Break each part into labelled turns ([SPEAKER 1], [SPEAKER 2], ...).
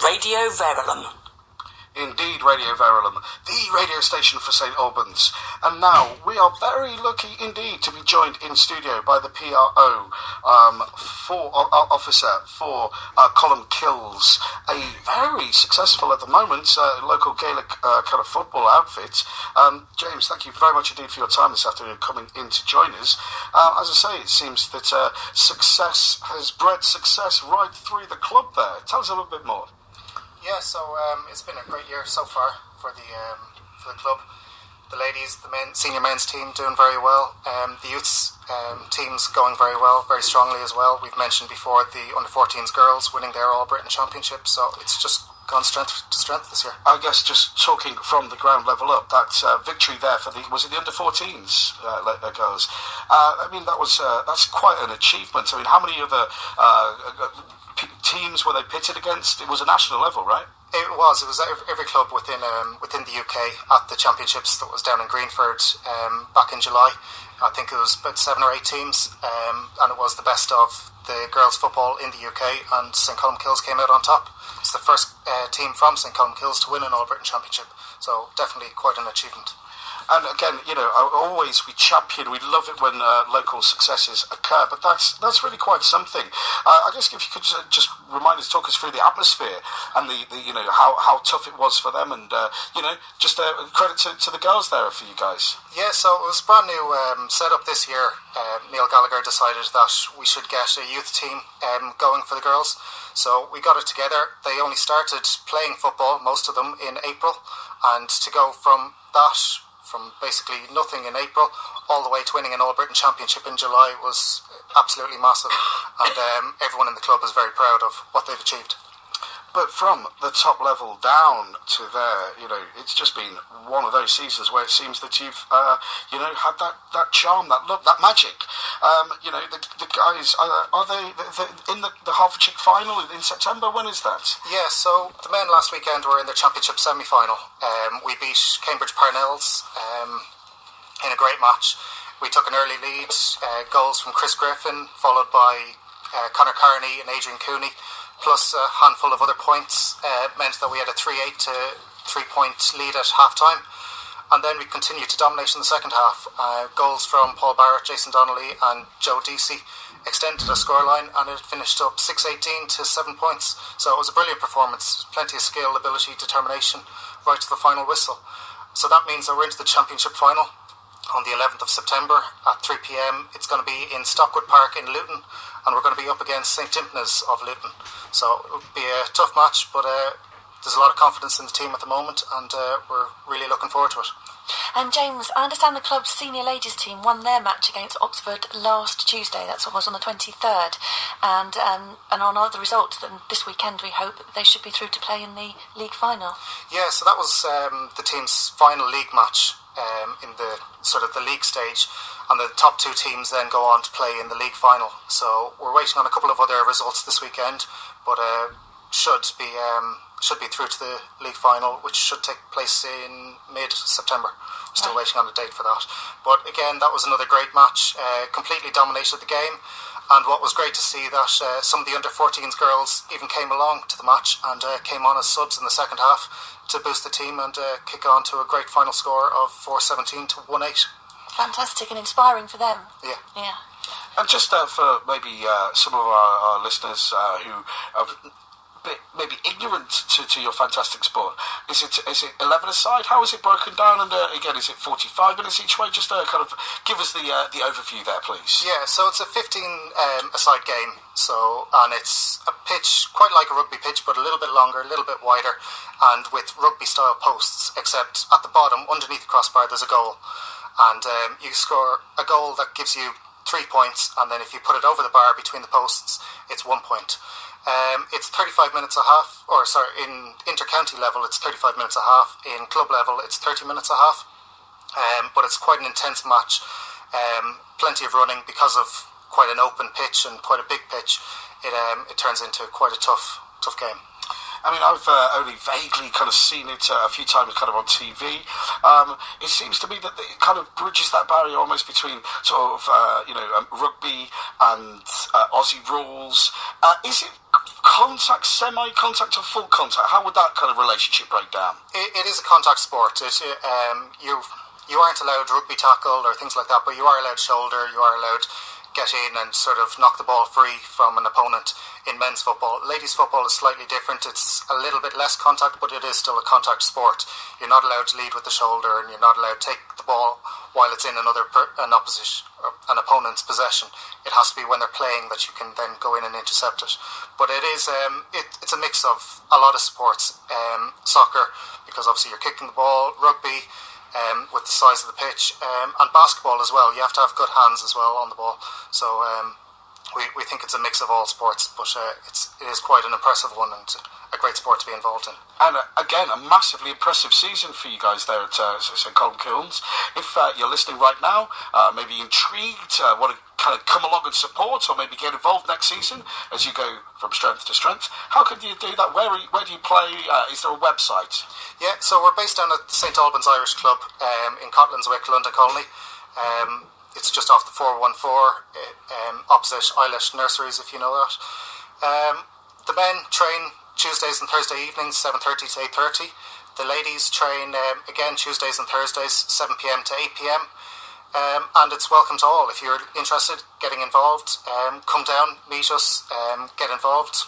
[SPEAKER 1] Radio Verulam.
[SPEAKER 2] Indeed, Radio Verulam, the radio station for St Albans. And now we are very lucky indeed to be joined in studio by the P.R.O. Officer for Colmcilles, a very successful at the moment local Gaelic kind of football outfit. James, thank you very much indeed for your time this afternoon coming in to join us. As I say, it seems that success has bred success right through the club there. Tell us a little bit more.
[SPEAKER 3] Yeah, so it's been a great year so far for the club. The ladies, the senior men's team doing very well. The youths teams going very well, very strongly as well. We've mentioned before the under-14s girls winning their All-Britain Championship, so it's just gone strength to strength this year.
[SPEAKER 2] I guess just talking from the ground level up, that victory there for was it the under-14s girls? I mean, that's quite an achievement. I mean, how many other teams were they pitted against? It was a national level, right?
[SPEAKER 3] It was every club within the UK at the championships that was down in Greenford back in July. I think it was about 7 or 8 teams, and it was the best of the girls' football in the UK, and St Colmcilles came out on top. It's the first team from St Colmcilles to win an All-Britain Championship, so definitely quite an achievement.
[SPEAKER 2] And again, we champion, we love it when local successes occur, but that's really quite something. I guess if you could just remind us, talk us through the atmosphere and the how tough it was for them, and just credit to the girls there for you guys.
[SPEAKER 3] Yeah, so it was a brand new setup this year. Neil Gallagher decided that we should get a youth team going for the girls, so we got it together. They only started playing football, most of them, in April, and to go from basically nothing in April all the way to winning an All-Britain Championship in July was absolutely massive, and everyone in the club is very proud of what they've achieved.
[SPEAKER 2] But from the top level down to there, it's just been one of those seasons where it seems that you've had that charm, that look, that magic. The guys, are they in the Hertfordshire final in September? When is that?
[SPEAKER 3] Yeah, so the men last weekend were in the championship semi-final. We beat Cambridge Parnells in a great match. We took an early lead, goals from Chris Griffin, followed by Conor Carney and Adrian Cooney, plus a handful of other points, meant that we had a 3-8 to 3-point lead at half-time. And then we continued to dominate in the second half. Goals from Paul Barrett, Jason Donnelly and Joe Deasy extended the scoreline, and it finished up 6-18 to 7 points. So it was a brilliant performance, plenty of skill, ability, determination, right to the final whistle. So that means that we're into the championship final on the 11th of September at 3 p.m. It's going to be in Stockwood Park in Luton, and we're going to be up against St Timothy's of Luton. So it'll be a tough match, but there's a lot of confidence in the team at the moment, and we're really looking forward to it.
[SPEAKER 4] And James, I understand the club's senior ladies team won their match against Oxford last Tuesday. That's what was on the 23rd. And on other results, then this weekend we hope they should be through to play in the league final. Yeah,
[SPEAKER 3] so that was the team's final league match in the sort of the league stage, and the top 2 teams then go on to play in the league final. So we're waiting on a couple of other results this weekend, but should be through to the league final, which should take place in mid-September. We're still waiting on a date for that. But again, that was another great match. Completely dominated the game, and what was great to see that some of the under-14s girls even came along to the match and came on as subs in the second half to boost the team and kick on to a great final score of 4-17 to 1-8.
[SPEAKER 4] Fantastic and inspiring for them.
[SPEAKER 3] Yeah.
[SPEAKER 2] And just for maybe some of our listeners who have maybe ignorant to your fantastic sport, is it 11-a-side? How is it broken down? And again, is it 45 minutes each way? Just kind of give us the overview there, please.
[SPEAKER 3] Yeah, so it's a 15-a-side game. So, and it's a pitch quite like a rugby pitch, but a little bit longer, a little bit wider, and with rugby-style posts. Except at the bottom, underneath the crossbar, there's a goal, and you score a goal that gives you 3 points, and then if you put it over the bar between the posts, it's 1 point. It's 35 minutes a half, in inter-county level it's 35 minutes a half, in club level it's 30 minutes a half, but it's quite an intense match, plenty of running because of quite an open pitch and quite a big pitch. It turns into quite a tough game.
[SPEAKER 2] I mean, I've only vaguely kind of seen it a few times kind of on TV. It seems to me that it kind of bridges that barrier almost between sort of, rugby and Aussie rules. Is it contact, semi-contact, or full contact? How would that kind of relationship break down?
[SPEAKER 3] It is a contact sport. You aren't allowed rugby tackle or things like that, but you are allowed shoulder, you are allowed get in and sort of knock the ball free from an opponent in men's football. Ladies football is slightly different. It's a little bit less contact, but it is still a contact sport. You're not allowed to lead with the shoulder, and you're not allowed to take the ball while it's in an opponent's possession. It has to be when they're playing that you can then go in and intercept it. But it is it's a mix of a lot of sports. Soccer, because obviously you're kicking the ball, rugby, with the size of the pitch, and basketball as well. You have to have good hands as well on the ball. So we think it's a mix of all sports, but it is quite an impressive one and a great sport to be involved in.
[SPEAKER 2] And again, a massively impressive season for you guys there at St Colmcilles. If you're listening right now, maybe intrigued, want to kind of come along and support, or maybe get involved next season as you go from strength to strength, how can you do that? Where do you play? Is there a website?
[SPEAKER 3] Yeah, so we're based down at the St Albans Irish Club in Colmcilles, London Colony. It's just off the 414, opposite Eilish Nurseries, if you know that. The men train Tuesdays and Thursday evenings, 7:30 to 8:30. The ladies train again Tuesdays and Thursdays, 7 p.m. to 8 p.m. And it's welcome to all. If you're interested, getting involved, come down, meet us, get involved.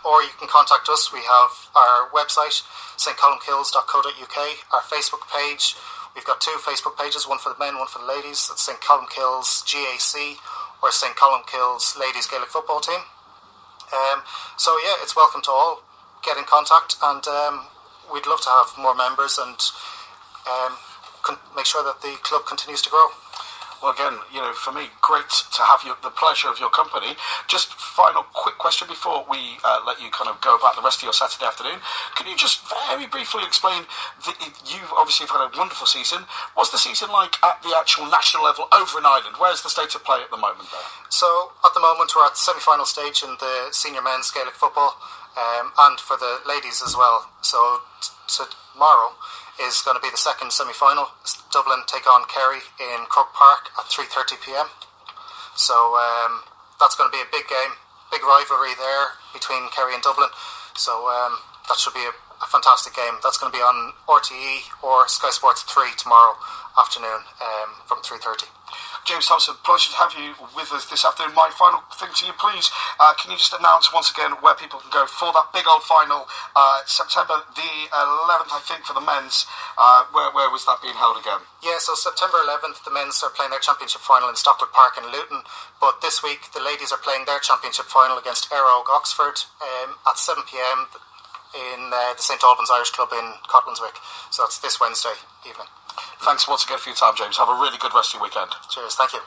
[SPEAKER 3] Or you can contact us. We have our website, stcolmcilles.co.uk, our Facebook page. We've got two Facebook pages, one for the men, one for the ladies. That's St Colmcilles GAC or St Colmcilles Ladies Gaelic Football Team. So yeah, it's welcome to all. Get in contact, and we'd love to have more members and make sure that the club continues to grow.
[SPEAKER 2] Well, again, for me, great to have the pleasure of your company. Just final quick question before we let you kind of go about the rest of your Saturday afternoon. Can you just very briefly explain, you obviously have had a wonderful season. What's the season like at the actual national level over in Ireland? Where's the state of play at the moment there?
[SPEAKER 3] So, at the moment, we're at the semi-final stage in the senior men's Gaelic football, and for the ladies as well. So tomorrow is going to be the second semi-final. Dublin take on Kerry in Croke Park at 3:30 p.m. So that's going to be a big game, big rivalry there between Kerry and Dublin. So that should be a fantastic game. That's going to be on RTE or Sky Sports 3 tomorrow afternoon from 3:30.
[SPEAKER 2] James Thompson, pleasure to have you with us this afternoon. My final thing to you, please, can you just announce once again where people can go for that big old final, September the 11th, I think, for the men's. Where was that being held again?
[SPEAKER 3] Yeah, so September 11th, the men's are playing their championship final in Stockwood Park in Luton, but this week the ladies are playing their championship final against P.R.O Oxford at 7 p.m. in the St Albans Irish Club in Colmcilles. So that's this Wednesday evening.
[SPEAKER 2] Thanks once again for your time, James. Have a really good rest of your weekend.
[SPEAKER 3] Cheers, thank you.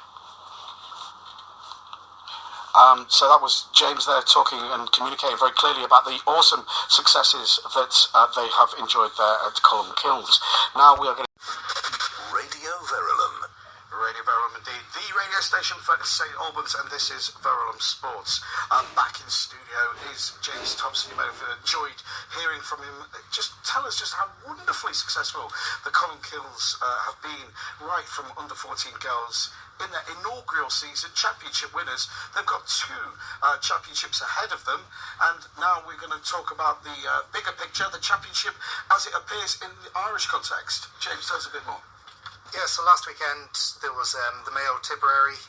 [SPEAKER 2] So that was James there talking and communicating very clearly about the awesome successes that they have enjoyed there at Colmcilles. Now we are going to... Radio Verulam. Radio Verulam indeed. The radio station for St Albans, and this is Verulam Sports. Back in studio is James Thompson. You may have enjoyed hearing from him. Just tell us just how wonderfully successful the Colmcilles have been, right from under 14 girls in their inaugural season, championship winners. They've got two championships ahead of them, and now we're going to talk about the bigger picture, the championship as it appears in the Irish context. James, tell us a bit more.
[SPEAKER 3] Yeah, so last weekend there was the Mayo Tipperary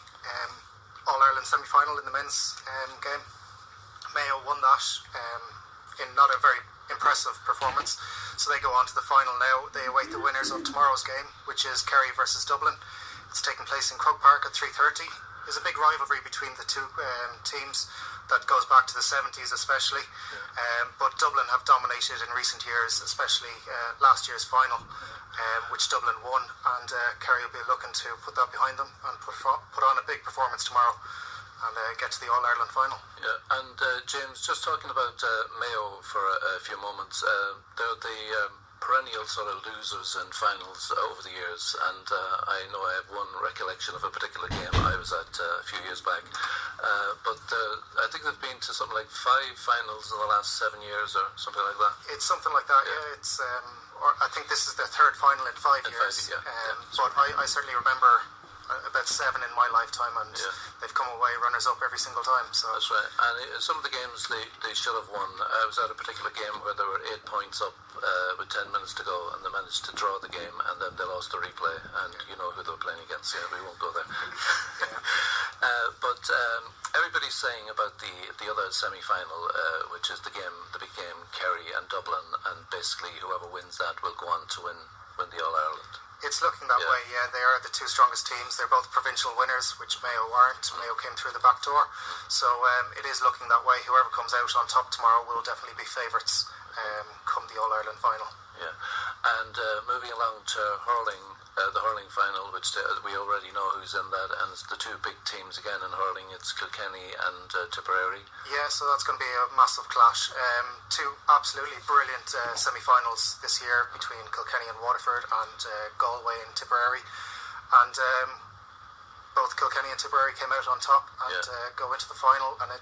[SPEAKER 3] All-Ireland semi-final in the men's game. Mayo won that in not a very impressive performance, so they go on to the final now. They await the winners of tomorrow's game, which is Kerry versus Dublin. It's taking place in Croke Park at 3:30. There's a big rivalry between the two teams that goes back to the 70s especially, but Dublin have dominated in recent years, especially last year's final, which Dublin won, and Kerry will be looking to put that behind them and put on a big performance tomorrow and get to the All-Ireland final.
[SPEAKER 1] Yeah, and James, just talking about Mayo for a few moments, they're the perennial sort of losers in finals over the years, and I know I have one recollection of a particular game I was at a few years back, but I think they've been to something like 5 finals in the last 7 years or something like that.
[SPEAKER 3] It's something like that, yeah. It's or I think this is their third final in 5 years.
[SPEAKER 1] Yeah.
[SPEAKER 3] But I certainly remember about 7 in my lifetime, and they've come away runners-up every single time. So
[SPEAKER 1] that's right. And some of the games they should have won. I was at a particular game where they were 8 points up with 10 minutes to go, and they managed to draw the game, and then they lost the replay, and you know who they were playing against. Yeah, we won't go there. But everybody's saying about the other semi-final, which is the big game, Kerry and Dublin, and basically whoever wins that will go on to win the All-Ireland.
[SPEAKER 3] It's looking that way, yeah. They are the two strongest teams. They're both provincial winners, which Mayo aren't. Mayo came through the back door. So it is looking that way. Whoever comes out on top tomorrow will definitely be favourites come the All-Ireland final.
[SPEAKER 1] Yeah. And moving along to hurling, the hurling final, which we already know who's in that, and it's the two big teams again in hurling. It's Kilkenny and Tipperary.
[SPEAKER 3] Yeah, so that's going to be a massive clash. Two absolutely brilliant semi-finals this year between Kilkenny and Waterford, and Galway and Tipperary. And both Kilkenny and Tipperary came out on top and go into the final, and it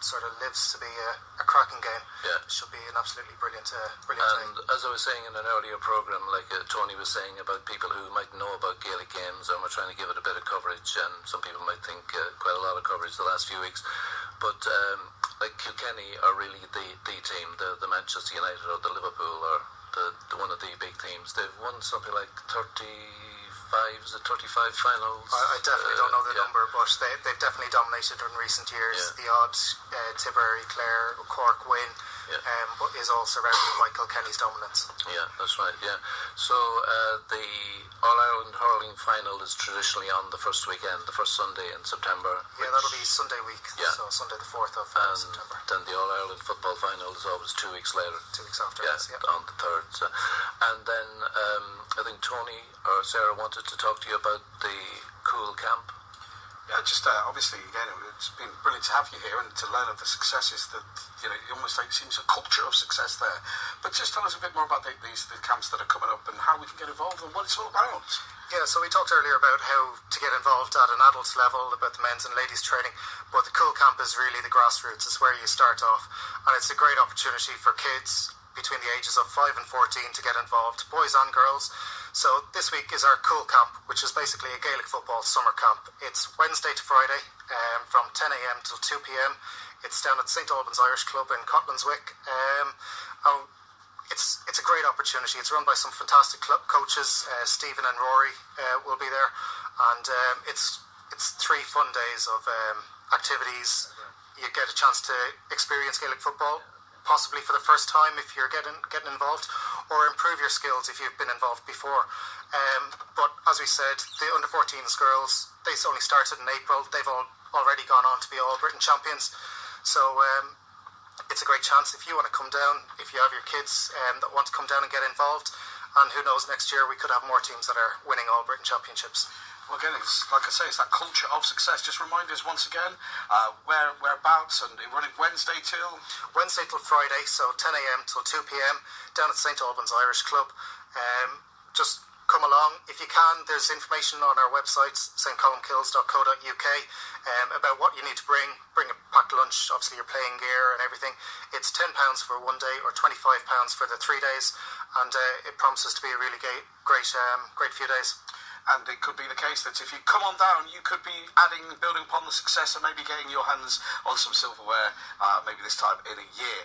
[SPEAKER 3] sort of lives to be a cracking game.
[SPEAKER 1] Yeah.
[SPEAKER 3] It should be an absolutely brilliant
[SPEAKER 1] And
[SPEAKER 3] thing.
[SPEAKER 1] as I was saying in an earlier programme, like Tony was saying about people who might know about Gaelic games, and we're trying to give it a bit of coverage, and some people might think quite a lot of coverage the last few weeks, but like Kilkenny are really the team, the Manchester United or the Liverpool or the one of the big teams. They've won something like 35 finals.
[SPEAKER 3] I definitely don't know the number, but they've definitely dominated in recent years. The odd Tipperary, Clare, Cork win, but is all surrounded by Kilkenny's dominance.
[SPEAKER 1] Yeah, that's right, yeah. So the All-Ireland hurling final is traditionally on the first weekend, the first Sunday in September.
[SPEAKER 3] Yeah, that'll be Sunday week, so Sunday the 4th of September.
[SPEAKER 1] Then the All-Ireland football final is always 2 weeks later.
[SPEAKER 3] 2 weeks after,
[SPEAKER 1] on the 3rd. So. And then I think Tony or Sarah wanted to talk to you about the Cool Camp.
[SPEAKER 2] Yeah, just obviously, again, it's been brilliant to have you here and to learn of the successes that, you know, it almost like seems a culture of success there. But just tell us a bit more about the camps that are coming up and how we can get involved and what it's all about.
[SPEAKER 3] Yeah, so we talked earlier about how to get involved at an adult level, about the men's and ladies training, but the Cool Camp is really the grassroots. It's where you start off, and it's a great opportunity for kids between the ages of 5 and 14 to get involved, boys and girls. So this week is our Cool Camp, which is basically a Gaelic football summer camp. It's Wednesday to Friday from 10 a.m. till 2 p.m. It's down at St. Albans Irish Club in Cotlinswick. It's a great opportunity. It's run by some fantastic club coaches. Stephen and Rory will be there, and it's 3 fun days of activities. You get a chance to experience Gaelic football, possibly for the first time if you're getting involved, or improve your skills if you've been involved before. But as we said, the under-14s girls, they only started in April. They've already gone on to be All Britain champions. So it's a great chance if you want to come down, if you have your kids that want to come down and get involved. And who knows, next year we could have more teams that are winning All Britain championships.
[SPEAKER 2] Well, again, it's like I say, it's that culture of success. Just remind us once again, whereabouts, and running Wednesday till
[SPEAKER 3] Friday, so 10 a.m. till 2 p.m. down at St. Albans Irish Club. Just come along if you can. There's information on our website, stcolmcilles.co.uk, about what you need to bring. Bring a packed lunch, obviously your playing gear and everything. It's £10 for 1 day or £25 for the 3 days, and it promises to be a really great few days.
[SPEAKER 2] And it could be the case that if you come on down, you could be building upon the success and maybe getting your hands on some silverware, maybe this time in a year.